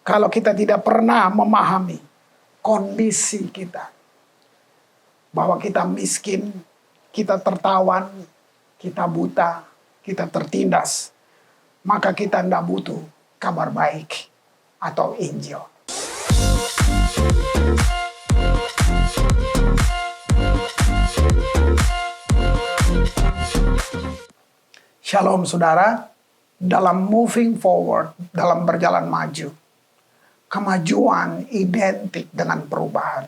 Kalau kita tidak pernah memahami kondisi kita, bahwa kita miskin, kita tertawan, kita buta, kita tertindas, maka kita tidak butuh kabar baik atau Injil. Shalom saudara, dalam moving forward, dalam berjalan maju, kemajuan identik dengan perubahan.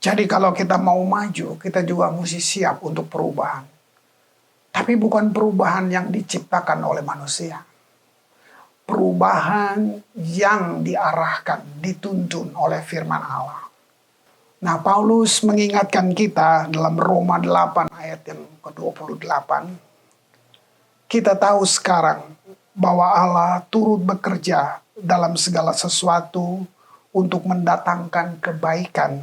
Jadi kalau kita mau maju, kita juga mesti siap untuk perubahan. Tapi bukan perubahan yang diciptakan oleh manusia. Perubahan yang diarahkan, dituntun oleh firman Allah. Nah, Paulus mengingatkan kita dalam Roma 8 ayat yang ke-28. Kita tahu sekarang bahwa Allah turut bekerja dalam segala sesuatu untuk mendatangkan kebaikan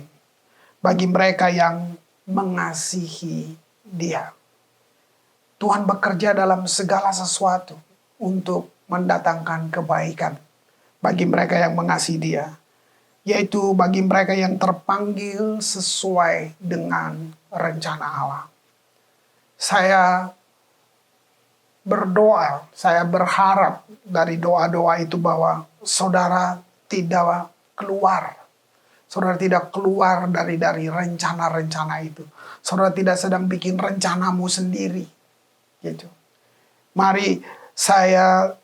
bagi mereka yang mengasihi Dia. Tuhan bekerja dalam segala sesuatu untuk mendatangkan kebaikan bagi mereka yang mengasihi Dia, yaitu bagi mereka yang terpanggil sesuai dengan rencana Allah. Saya berdoa, saya berharap dari doa-doa itu bahwa saudara tidak keluar. Saudara tidak keluar dari rencana-rencana itu. Saudara tidak sedang bikin rencanamu sendiri. Gitu. Mari saya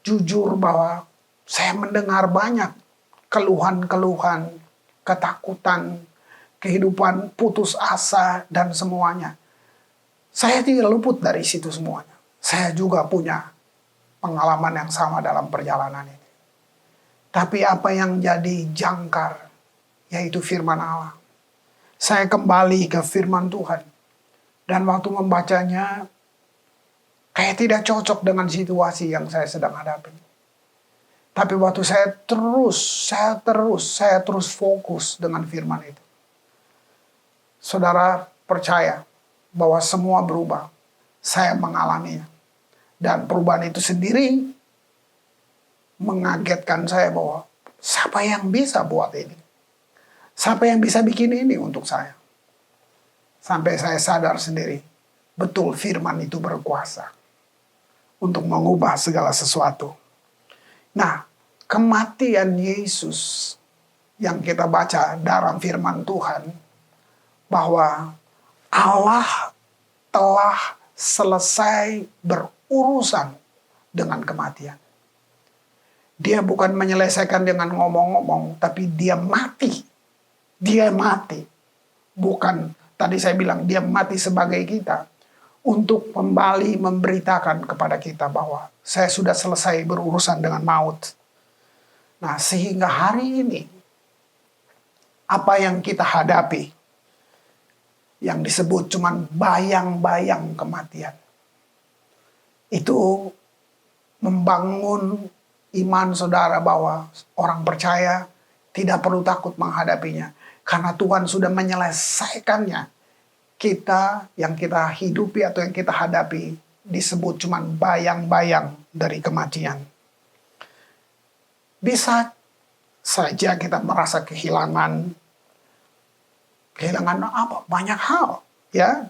jujur bahwa saya mendengar banyak keluhan-keluhan, ketakutan, kehidupan putus asa, dan semuanya. Saya tidak luput dari situ semuanya. Saya juga punya pengalaman yang sama dalam perjalanan ini. Tapi apa yang jadi jangkar, yaitu firman Allah. Saya kembali ke firman Tuhan. Dan waktu membacanya, kayak tidak cocok dengan situasi yang saya sedang hadapi. Tapi waktu saya terus fokus dengan firman itu. Saudara percaya bahwa semua berubah. Saya mengalaminya. Dan perubahan itu sendiri mengagetkan saya bahwa siapa yang bisa buat ini? Siapa yang bisa bikin ini untuk saya? Sampai saya sadar sendiri, betul firman itu berkuasa untuk mengubah segala sesuatu. Nah, kematian Yesus yang kita baca dalam firman Tuhan, bahwa Allah telah selesai berurusan dengan kematian. Dia bukan menyelesaikan dengan ngomong-ngomong, tapi dia mati. Dia mati. Bukan, tadi saya bilang, dia mati sebagai kita. Untuk kembali memberitakan kepada kita bahwa saya sudah selesai berurusan dengan maut. Nah, sehingga hari ini, apa yang kita hadapi, yang disebut cuman bayang-bayang kematian, itu membangun iman saudara bahwa orang percaya tidak perlu takut menghadapinya. Karena Tuhan sudah menyelesaikannya. Kita yang kita hidupi atau yang kita hadapi disebut cuman bayang-bayang dari kematian. Bisa saja kita merasa kehilangan apa? Banyak hal, ya.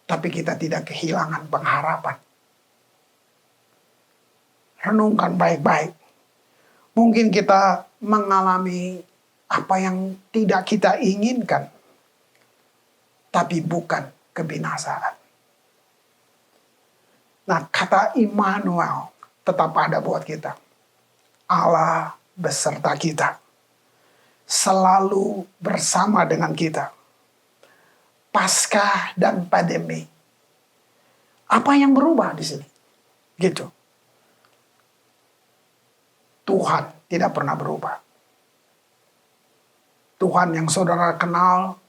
Tapi kita tidak kehilangan pengharapan. Renungkan baik-baik. Mungkin kita mengalami apa yang tidak kita inginkan, tapi bukan kebinasaan. Nah, kata Immanuel tetap ada buat kita. Allah beserta kita. Selalu bersama dengan kita. Paskah dan pandemi. Apa yang berubah di sini? Gitu. Tuhan tidak pernah berubah. Tuhan yang saudara kenal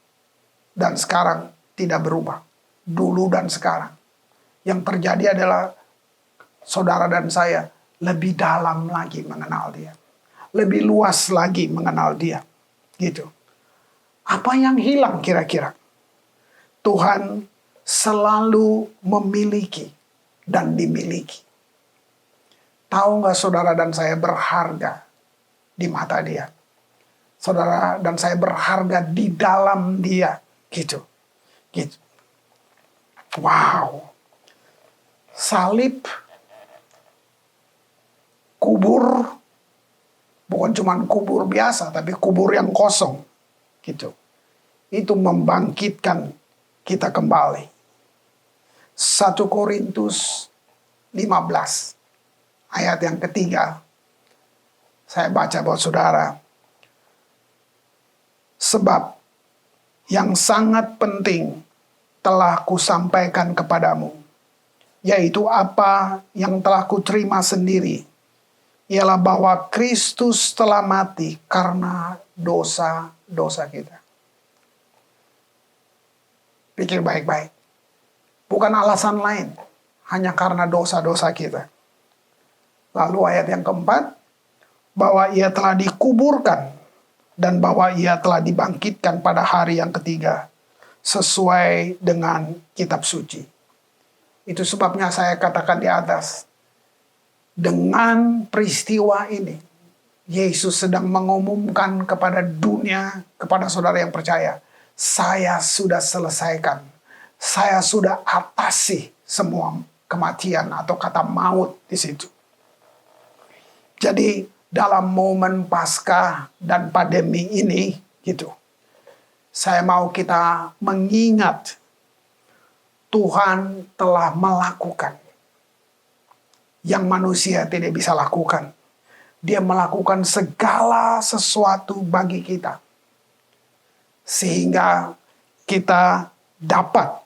dan sekarang tidak berubah. Dulu dan sekarang. Yang terjadi adalah saudara dan saya lebih dalam lagi mengenal Dia. Lebih luas lagi mengenal Dia. Gitu. Apa yang hilang kira-kira? Tuhan selalu memiliki dan dimiliki. Tahu nggak saudara dan saya berharga di mata dia. Saudara dan saya berharga di dalam dia. Gitu. Gitu. Wow. Salib, kubur, bukan cuma kubur biasa, tapi kubur yang kosong. Gitu. Itu membangkitkan kita kembali. 1 Korintus 15, ayat yang ketiga. Saya baca buat saudara. Sebab yang sangat penting telah kusampaikan kepadamu, yaitu apa yang telah kuterima sendiri, ialah bahwa Kristus telah mati karena dosa-dosa kita. Pikir baik-baik. Bukan alasan lain, hanya karena dosa-dosa kita. Lalu ayat yang keempat, bahwa ia telah dikuburkan dan bahwa ia telah dibangkitkan pada hari yang ketiga sesuai dengan kitab suci. Itu sebabnya saya katakan di atas, dengan peristiwa ini Yesus sedang mengumumkan kepada dunia, kepada saudara yang percaya, saya sudah selesaikan, saya sudah atasi semua kematian atau kata maut di situ. Jadi dalam momen Paskah dan pandemi ini, gitu, saya mau kita mengingat Tuhan telah melakukan yang manusia tidak bisa lakukan. Dia melakukan segala sesuatu bagi kita, sehingga kita dapat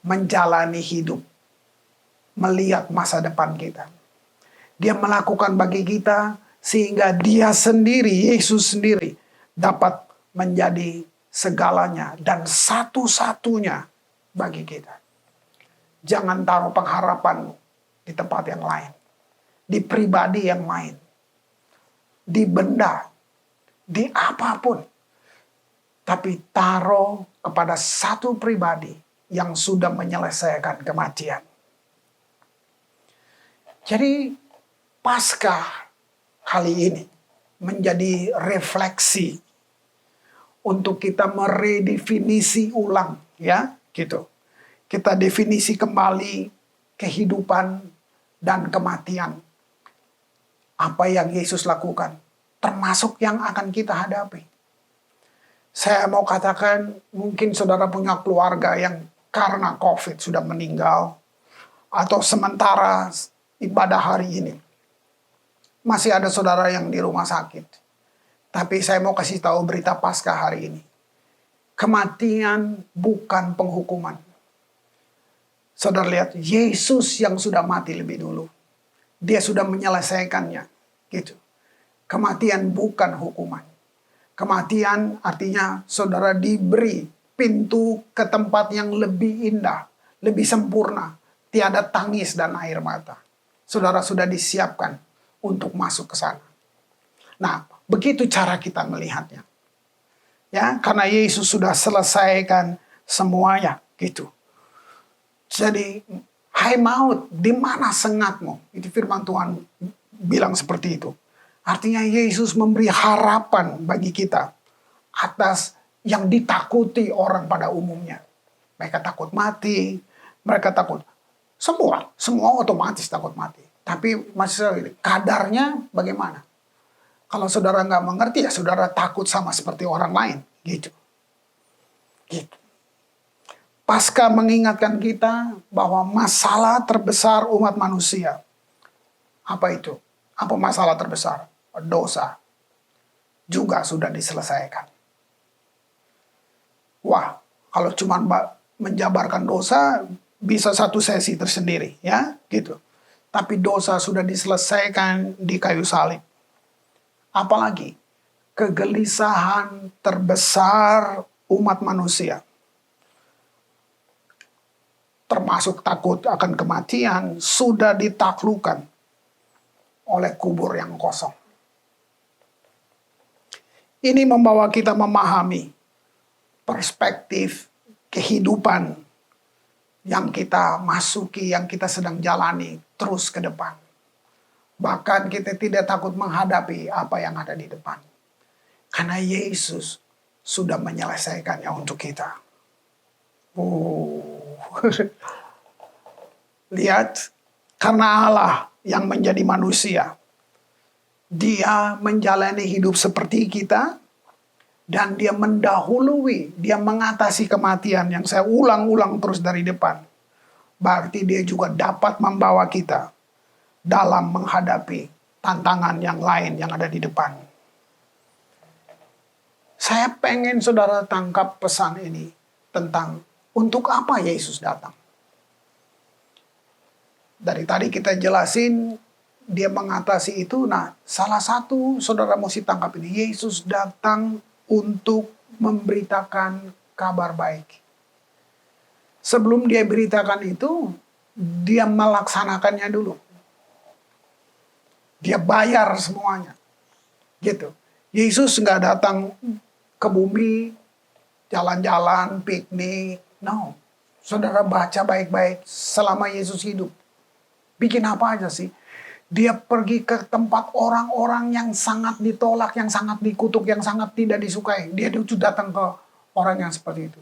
menjalani hidup, melihat masa depan kita. Dia melakukan bagi kita sehingga dia sendiri, Yesus sendiri, dapat menjadi segalanya dan satu-satunya bagi kita. Jangan taruh pengharapanmu di tempat yang lain, di pribadi yang lain, di benda, di apapun. Tapi taruh kepada satu pribadi yang sudah menyelesaikan kematian. Jadi Paskah kali ini menjadi refleksi untuk kita meredefinisi ulang, ya, gitu. Kita definisi kembali kehidupan dan kematian. Apa yang Yesus lakukan, termasuk yang akan kita hadapi. Saya mau katakan, mungkin saudara punya keluarga yang karena COVID sudah meninggal, atau sementara ibadah hari ini masih ada saudara yang di rumah sakit. Tapi saya mau kasih tahu berita Paskah hari ini. Kematian bukan penghukuman. Saudara lihat, Yesus yang sudah mati lebih dulu. Dia sudah menyelesaikannya. Gitu. Kematian bukan hukuman. Kematian artinya saudara diberi pintu ke tempat yang lebih indah, lebih sempurna. Tiada tangis dan air mata. Saudara sudah disiapkan untuk masuk ke sana. Nah, begitu cara kita melihatnya. Ya, karena Yesus sudah selesaikan semuanya, gitu. Jadi, hai maut, di mana sengatmu? Itu firman Tuhan bilang seperti itu. Artinya Yesus memberi harapan bagi kita atas yang ditakuti orang pada umumnya. Mereka takut mati, mereka takut. Semua otomatis takut mati. Tapi masih kadarnya bagaimana? Kalau saudara nggak mengerti, ya saudara takut sama seperti orang lain. Gitu. Gitu. Paskah mengingatkan kita bahwa masalah terbesar umat manusia. Apa itu? Apa masalah terbesar? Dosa. Juga sudah diselesaikan. Wah, kalau cuma menjabarkan dosa, bisa satu sesi tersendiri. Ya, gitu. Tapi dosa sudah diselesaikan di kayu salib. Apalagi kegelisahan terbesar umat manusia, termasuk takut akan kematian, sudah ditaklukkan oleh kubur yang kosong. Ini membawa kita memahami perspektif kehidupan yang kita masuki, yang kita sedang jalani, terus ke depan. Bahkan kita tidak takut menghadapi apa yang ada di depan. Karena Yesus sudah menyelesaikannya untuk kita. Lihat, karena Allah yang menjadi manusia, dia menjalani hidup seperti kita, dan dia mendahului, dia mengatasi kematian yang saya ulang-ulang terus dari depan. Berarti dia juga dapat membawa kita dalam menghadapi tantangan yang lain yang ada di depan. Saya pengen saudara tangkap pesan ini tentang untuk apa Yesus datang. Dari tadi kita jelasin dia mengatasi itu. Nah, salah satu saudara mesti tangkap ini. Yesus datang untuk memberitakan kabar baik. Sebelum dia beritakan itu, dia melaksanakannya dulu. Dia bayar semuanya. Gitu. Yesus nggak datang ke bumi, jalan-jalan, piknik. No. Saudara baca baik-baik selama Yesus hidup. Bikin apa aja sih? Dia pergi ke tempat orang-orang yang sangat ditolak, yang sangat dikutuk, yang sangat tidak disukai. Dia datang ke orang yang seperti itu.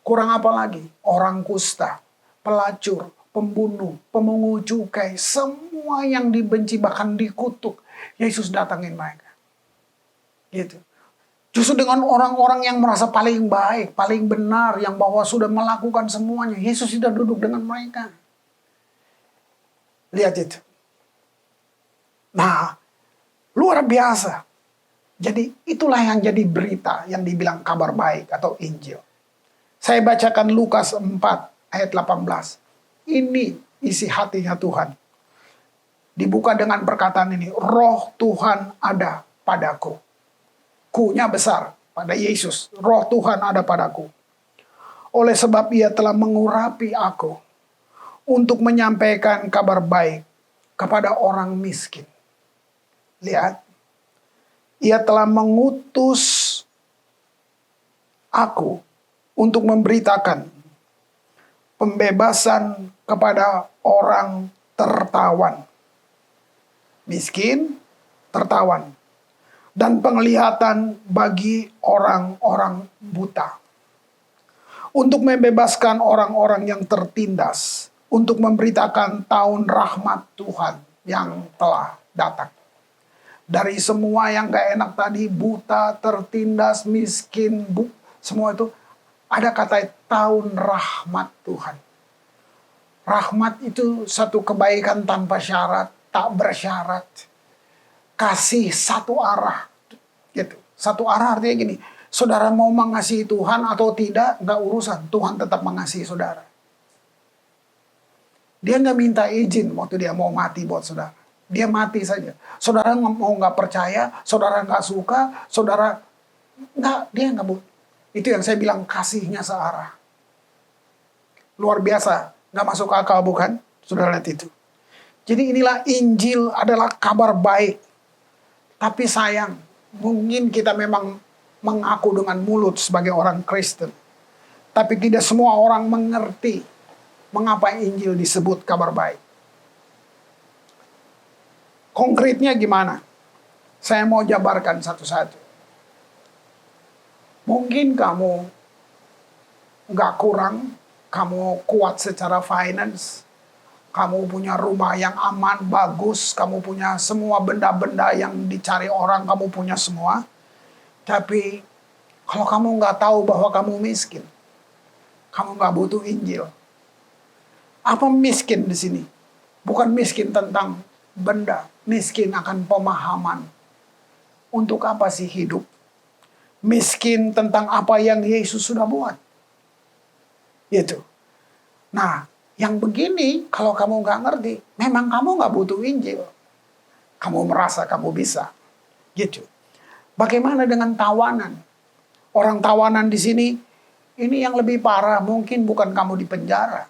Kurang apa lagi? Orang kusta, pelacur, pembunuh, pemungut cukai, semua yang dibenci bahkan dikutuk, Yesus datangin mereka. Gitu. Justru dengan orang-orang yang merasa paling baik, paling benar, yang bahwa sudah melakukan semuanya, Yesus sudah duduk dengan mereka. Lihat itu. Nah, luar biasa. Jadi itulah yang jadi berita yang dibilang kabar baik atau Injil. Saya bacakan Lukas 4 ayat 18. Ini isi hatinya Tuhan. Dibuka dengan perkataan ini, Roh Tuhan ada padaku. Ku-nya besar pada Yesus. Roh Tuhan ada padaku. Oleh sebab ia telah mengurapi aku untuk menyampaikan kabar baik kepada orang miskin. Lihat, ia telah mengutus aku untuk memberitakan pembebasan kepada orang tertawan. Miskin, tertawan. Dan penglihatan bagi orang-orang buta. Untuk membebaskan orang-orang yang tertindas. Untuk memberitakan tahun rahmat Tuhan yang telah datang. Dari semua yang gak enak tadi, buta, tertindas, miskin, semua itu, ada kata tahun rahmat Tuhan. Rahmat itu satu kebaikan tanpa syarat, tak bersyarat. Kasih satu arah. Gitu. Satu arah artinya gini, saudara mau mengasihi Tuhan atau tidak, gak urusan. Tuhan tetap mengasihi saudara. Dia nggak minta izin waktu dia mau mati buat saudara. Dia mati saja. Saudara mau nggak percaya, saudara nggak suka, saudara dia nggak butuh. Itu yang saya bilang kasihnya searah. Luar biasa, nggak masuk akal bukan? Saudara lihat itu. Jadi inilah Injil adalah kabar baik. Tapi sayang, mungkin kita memang mengaku dengan mulut sebagai orang Kristen. Tapi tidak semua orang mengerti mengapa Injil disebut kabar baik. Konkretnya gimana? Saya mau jabarkan satu-satu. Mungkin kamu nggak kurang, kamu kuat secara finance, kamu punya rumah yang aman, bagus, kamu punya semua benda-benda yang dicari orang, kamu punya semua. Tapi kalau kamu nggak tahu bahwa kamu miskin, kamu nggak butuh Injil. Apa miskin di sini? Bukan miskin tentang benda, miskin akan pemahaman. Untuk apa sih hidup? Miskin tentang apa yang Yesus sudah buat. Gitu. Nah, yang begini kalau kamu nggak ngerti, memang kamu nggak butuh Injil. Kamu merasa kamu bisa. Gitu. Bagaimana dengan tawanan? Orang tawanan di sini, ini yang lebih parah, mungkin bukan kamu di penjara.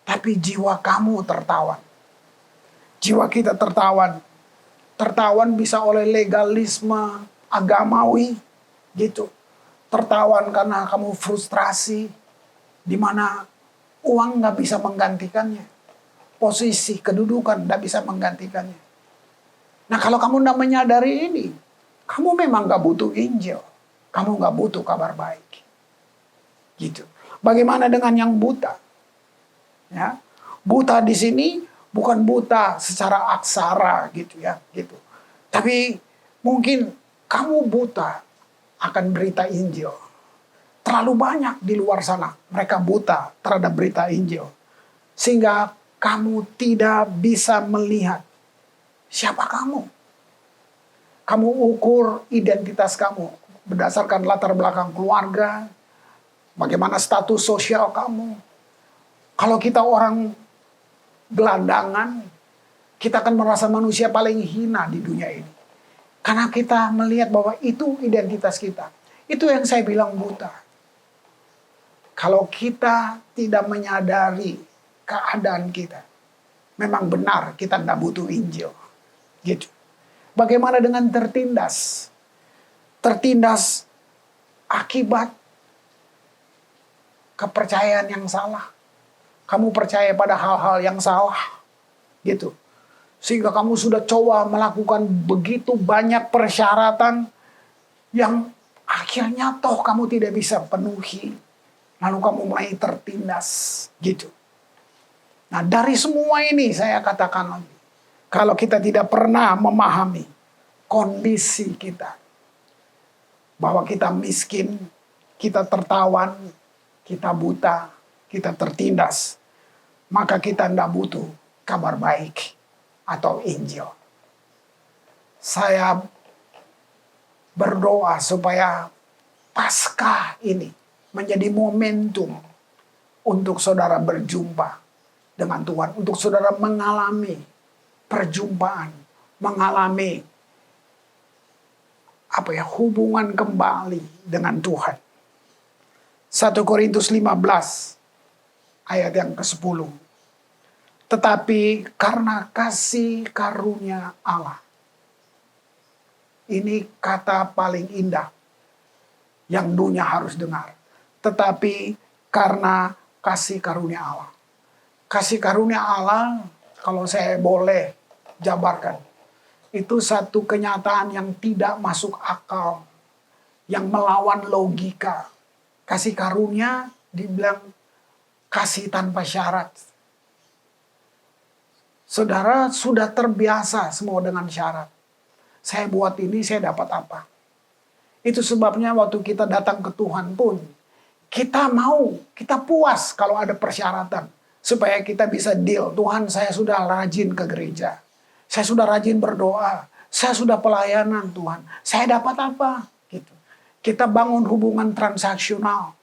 Tapi jiwa kamu tertawan. Jiwa kita tertawan. Tertawan bisa oleh legalisme agamawi. Gitu. Tertawan karena kamu frustrasi. Di mana uang nggak bisa menggantikannya. posisi, kedudukan, tidak bisa menggantikannya. Nah kalau kamu tidak menyadari ini, kamu memang gak butuh Injil. Kamu gak butuh kabar baik. Gitu. Bagaimana dengan yang buta? Ya, buta di sini bukan buta secara aksara gitu ya, gitu. Tapi mungkin kamu buta akan berita Injil. Terlalu banyak di luar sana mereka buta terhadap berita Injil. Sehingga kamu tidak bisa melihat siapa kamu. Kamu ukur identitas kamu berdasarkan latar belakang keluarga, bagaimana status sosial kamu. Kalau kita orang gelandangan, kita akan merasa manusia paling hina di dunia ini. Karena kita melihat bahwa itu identitas kita. Itu yang saya bilang buta. Kalau kita tidak menyadari keadaan kita, memang benar kita tidak butuh Injil. Gitu. Bagaimana dengan tertindas? Tertindas akibat kepercayaan yang salah. Kamu percaya pada hal-hal yang salah. Gitu. Sehingga kamu sudah coba melakukan begitu banyak persyaratan yang akhirnya toh kamu tidak bisa penuhi. Lalu kamu mulai tertindas. Gitu. Nah dari semua ini saya katakan lagi. Kalau kita tidak pernah memahami kondisi kita. Bahwa kita miskin, kita tertawan, kita buta, kita tertindas. Maka kita tidak butuh kabar baik atau Injil. Saya berdoa supaya Paskah ini menjadi momentum untuk saudara berjumpa dengan Tuhan. Untuk saudara mengalami perjumpaan, mengalami hubungan kembali dengan Tuhan. 1 Korintus 15 ayat yang ke-10. Tetapi karena kasih karunia Allah. Ini kata paling indah yang dunia harus dengar. Tetapi karena kasih karunia Allah. Kasih karunia Allah, kalau saya boleh jabarkan, itu satu kenyataan yang tidak masuk akal, yang melawan logika. Kasih karunia dibilang kasih tanpa syarat. Saudara sudah terbiasa semua dengan syarat. Saya buat ini, saya dapat apa. Itu sebabnya waktu kita datang ke Tuhan pun, kita puas kalau ada persyaratan. Supaya kita bisa deal, Tuhan saya sudah rajin ke gereja. Saya sudah rajin berdoa. Saya sudah pelayanan Tuhan. Saya dapat apa? Gitu. Kita bangun hubungan transaksional.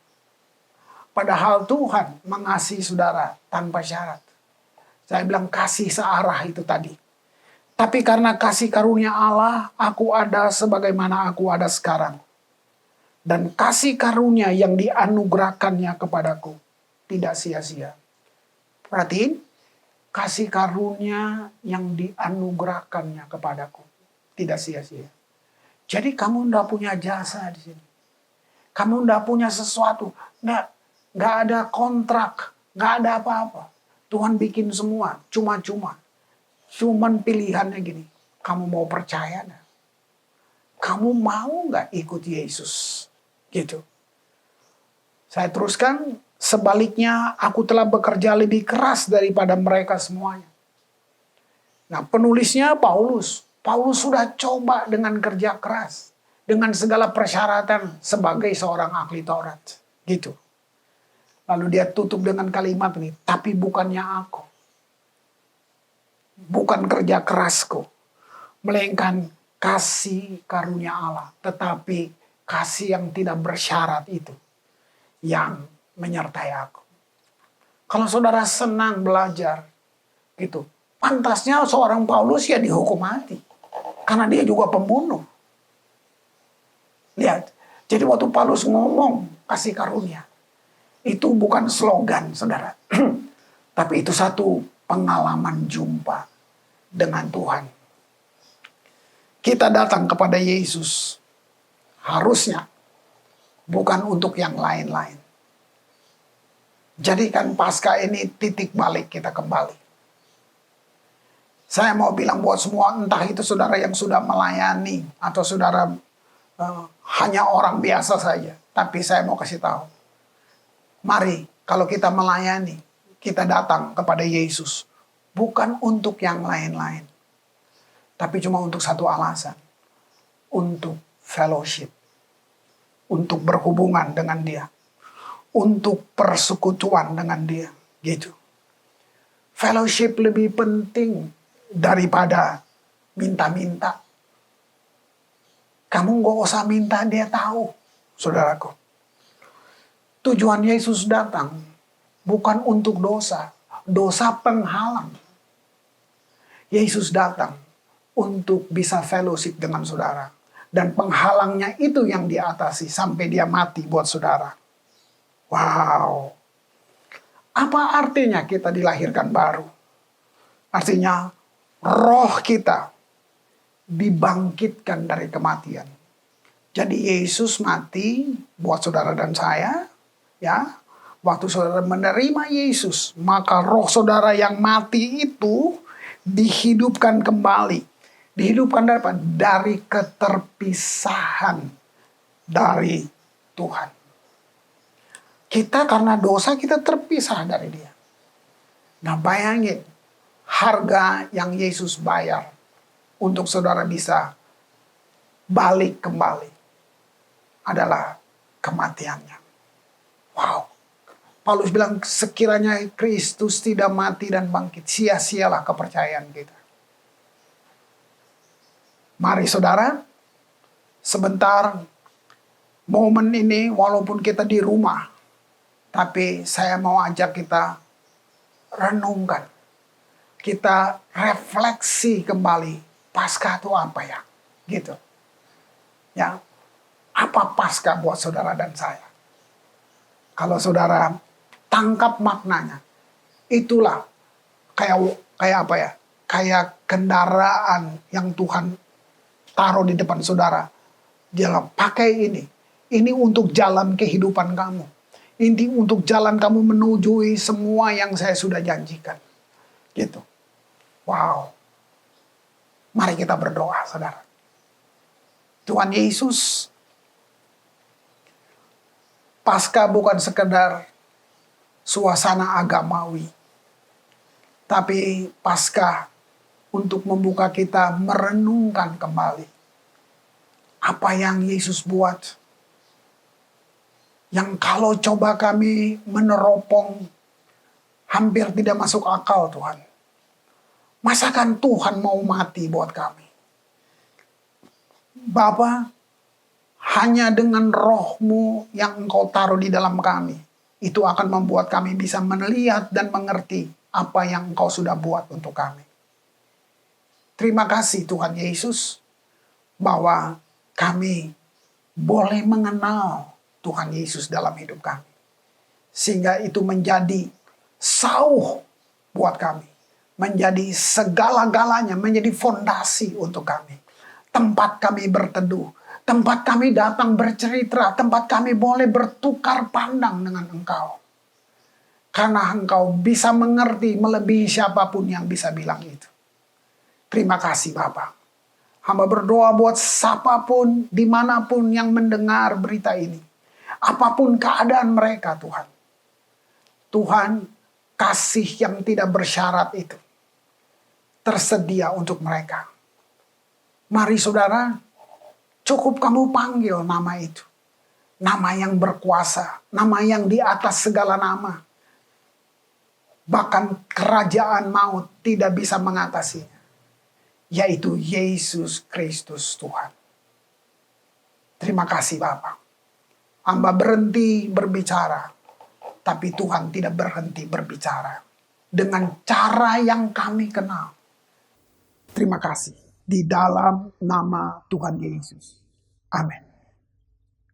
Padahal Tuhan mengasihi saudara tanpa syarat. Saya bilang kasih searah itu tadi. Tapi karena kasih karunia Allah, aku ada sebagaimana aku ada sekarang. Dan kasih karunia yang dianugerahkannya kepadaku tidak sia-sia. Perhatiin. Kasih karunia yang dianugerahkannya kepadaku tidak sia-sia. Jadi kamu tidak punya jasa di sini. Kamu tidak punya sesuatu. Nggak ada kontrak. Nggak ada apa-apa. Tuhan bikin semua cuma-cuma. Cuman pilihannya gini. Kamu mau percaya nggak? Kamu mau nggak ikut Yesus? Gitu. Saya teruskan. Sebaliknya, aku telah bekerja lebih keras daripada mereka semuanya. Nah, penulisnya Paulus. Paulus sudah coba dengan kerja keras. Dengan segala persyaratan sebagai seorang ahli Taurat. Gitu. Lalu dia tutup dengan kalimat ini. Tapi bukannya aku. Bukan kerja kerasku. Melainkan kasih karunia Allah. Tetapi kasih yang tidak bersyarat itu. Yang menyertai aku. Kalau saudara senang belajar, gitu, pantasnya seorang Paulus ya dihukum mati, karena dia juga pembunuh. Lihat, jadi waktu Paulus ngomong kasih karunia, itu bukan slogan, saudara, tapi itu satu pengalaman jumpa dengan Tuhan. Kita datang kepada Yesus harusnya bukan untuk yang lain-lain. Jadikan Paskah ini titik balik kita kembali. Saya mau bilang buat semua, entah itu saudara yang sudah melayani atau saudara hanya orang biasa saja. Tapi saya mau kasih tahu, mari kalau kita melayani, kita datang kepada Yesus. Bukan untuk yang lain-lain. Tapi cuma untuk satu alasan. Untuk fellowship. Untuk berhubungan dengan dia. Untuk persekutuan dengan dia. Gitu. Fellowship lebih penting daripada minta-minta. Kamu gak usah minta, dia tahu, saudaraku. Tujuan Yesus datang bukan untuk dosa. Dosa penghalang. Yesus datang untuk bisa fellowship dengan saudara. Dan penghalangnya itu yang diatasi sampai dia mati buat saudara. Wow. Apa artinya kita dilahirkan baru? Artinya roh kita dibangkitkan dari kematian. Jadi Yesus mati buat saudara dan saya, ya. Waktu saudara menerima Yesus, maka roh saudara yang mati itu dihidupkan kembali. Dihidupkan dari apa? Dari keterpisahan dari Tuhan. Kita karena dosa kita terpisah dari dia. Nah bayangin, harga yang Yesus bayar untuk saudara bisa balik kembali adalah kematiannya. Wow. Paulus bilang, sekiranya Kristus tidak mati dan bangkit, sia-sialah kepercayaan kita. Mari saudara, sebentar momen ini walaupun kita di rumah, tapi saya mau ajak kita renungkan. Kita refleksi kembali, Paskah itu apa ya? Gitu. Ya, apa Paskah buat saudara dan saya? Kalau saudara tangkap maknanya, itulah kayak apa ya? Kayak kendaraan yang Tuhan taruh di depan saudara. Dia pakai ini. Ini untuk jalan kehidupan kamu. Ini untuk jalan kamu menuju semua yang saya sudah janjikan. Gitu. Wow. Mari kita berdoa, saudara. Tuhan Yesus, Paskah bukan sekedar suasana agamawi, tapi Paskah untuk membuka kita merenungkan kembali apa yang Yesus buat. Yang kalau coba kami meneropong hampir tidak masuk akal, Tuhan. Masakan Tuhan mau mati buat kami? Bapa, hanya dengan roh-Mu yang Engkau taruh di dalam kami, itu akan membuat kami bisa melihat dan mengerti apa yang Engkau sudah buat untuk kami. Terima kasih Tuhan Yesus, bahwa kami boleh mengenal Tuhan Yesus dalam hidup kami. Sehingga itu menjadi sauh buat kami. Menjadi segala-galanya, menjadi fondasi untuk kami. Tempat kami berteduh, tempat kami datang bercerita, tempat kami boleh bertukar pandang dengan Engkau. Karena Engkau bisa mengerti melebihi siapapun yang bisa bilang itu. Terima kasih Bapa. Hamba berdoa buat siapapun, dimanapun yang mendengar berita ini. Apapun keadaan mereka Tuhan. Tuhan, kasih yang tidak bersyarat itu tersedia untuk mereka. Mari saudara, cukup kamu panggil nama itu. Nama yang berkuasa, nama yang di atas segala nama. Bahkan kerajaan maut tidak bisa mengatasinya. Yaitu Yesus Kristus Tuhan. Terima kasih Bapa. Hamba berhenti berbicara, tapi Tuhan tidak berhenti berbicara dengan cara yang kami kenal. Terima kasih di dalam nama Tuhan Yesus. Amin.